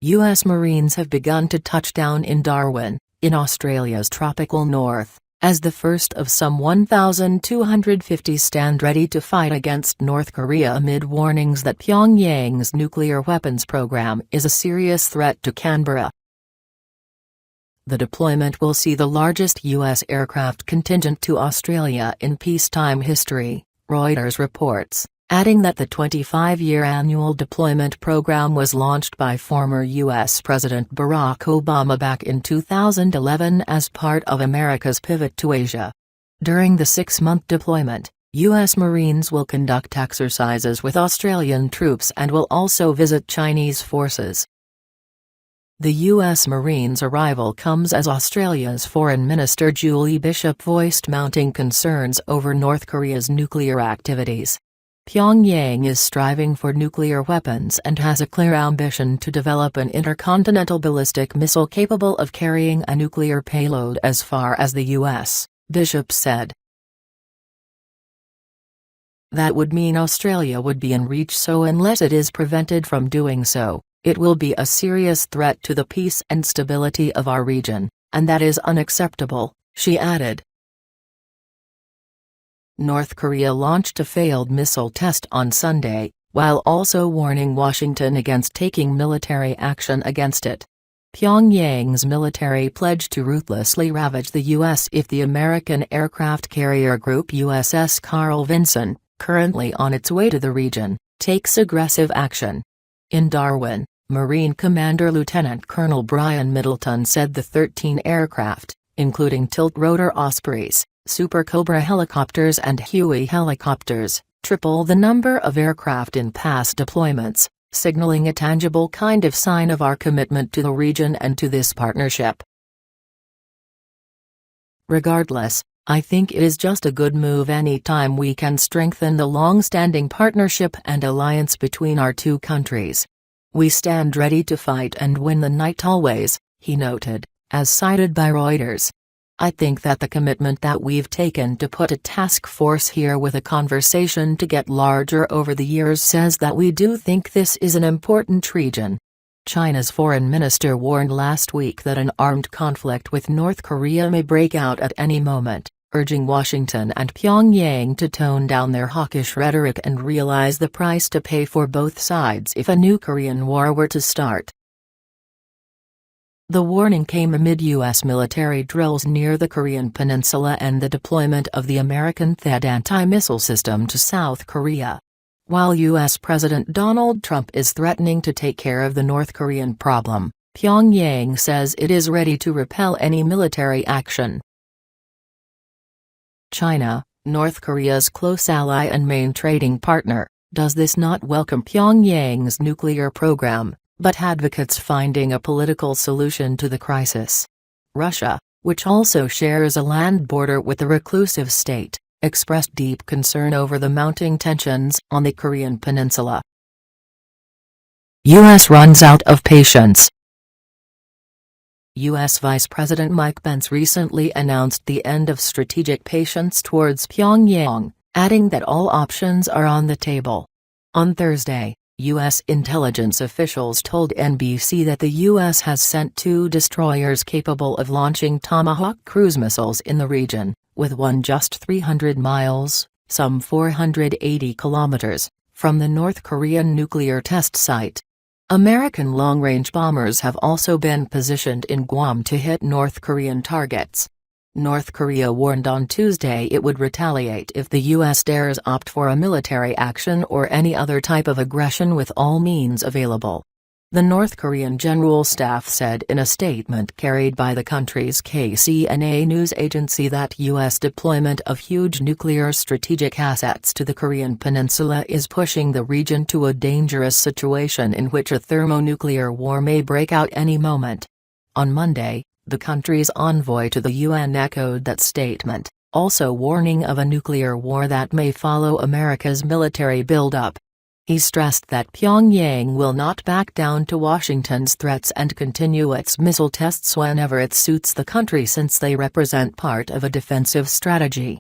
U.S. Marines have begun to touch down in Darwin, in Australia's tropical north, as the first of some 1,250 stand ready to fight against North Korea amid warnings that Pyongyang's nuclear weapons program is a serious threat to Canberra. The deployment will see the largest U.S. aircraft contingent to Australia in peacetime history, Reuters reports, adding that the 25-year annual deployment program was launched by former U.S. President Barack Obama back in 2011 as part of America's pivot to Asia. During the 6-month deployment, U.S. Marines will conduct exercises with Australian troops and will also visit Chinese forces. The U.S. Marines' arrival comes as Australia's Foreign Minister Julie Bishop voiced mounting concerns over North Korea's nuclear activities. Pyongyang is striving for nuclear weapons and has a clear ambition to develop an intercontinental ballistic missile capable of carrying a nuclear payload as far as the U.S., Bishop said. That would mean Australia would be in reach, so unless it is prevented from doing so, it will be a serious threat to the peace and stability of our region, and that is unacceptable, she added. North Korea launched a failed missile test on Sunday, while also warning Washington against taking military action against it. Pyongyang's military pledged to ruthlessly ravage the U.S. if the American aircraft carrier group USS Carl Vinson, currently on its way to the region, takes aggressive action. In Darwin, Marine Commander Lieutenant Colonel Brian Middleton said the 13 aircraft, including tilt-rotor Ospreys, Super Cobra helicopters and Huey helicopters, triple the number of aircraft in past deployments, signaling a tangible kind of sign of our commitment to the region and to this partnership. Regardless, I think it is just a good move any time we can strengthen the long-standing partnership and alliance between our two countries. We stand ready to fight and win the night always, he noted, as cited by Reuters. I think that the commitment that we've taken to put a task force here with a conversation to get larger over the years says that we do think this is an important region. China's foreign minister warned last week that an armed conflict with North Korea may break out at any moment, urging Washington and Pyongyang to tone down their hawkish rhetoric and realize the price to pay for both sides if a new Korean war were to start. The warning came amid U.S. military drills near the Korean peninsula and the deployment of the American THAAD anti-missile system to South Korea. While U.S. President Donald Trump is threatening to take care of the North Korean problem, Pyongyang says it is ready to repel any military action. China, North Korea's close ally and main trading partner, does this not welcome Pyongyang's nuclear program, but advocates finding a political solution to the crisis. Russia, which also shares a land border with the reclusive state, expressed deep concern over the mounting tensions on the Korean peninsula. U.S. runs out of patience. U.S. Vice President Mike Pence recently announced the end of strategic patience towards Pyongyang, adding that all options are on the table. On Thursday, U.S. intelligence officials told NBC that the U.S. has sent 2 destroyers capable of launching Tomahawk cruise missiles in the region, with one just 300 miles, some 480 kilometers, from the North Korean nuclear test site. American long-range bombers have also been positioned in Guam to hit North Korean targets. North Korea warned on Tuesday it would retaliate if the U.S. dares opt for a military action or any other type of aggression with all means available. The North Korean General Staff said in a statement carried by the country's KCNA news agency that U.S. deployment of huge nuclear strategic assets to the Korean peninsula is pushing the region to a dangerous situation in which a thermonuclear war may break out any moment. On Monday, the country's envoy to the UN echoed that statement, also warning of a nuclear war that may follow America's military buildup. He stressed that Pyongyang will not back down to Washington's threats and continue its missile tests whenever it suits the country since they represent part of a defensive strategy.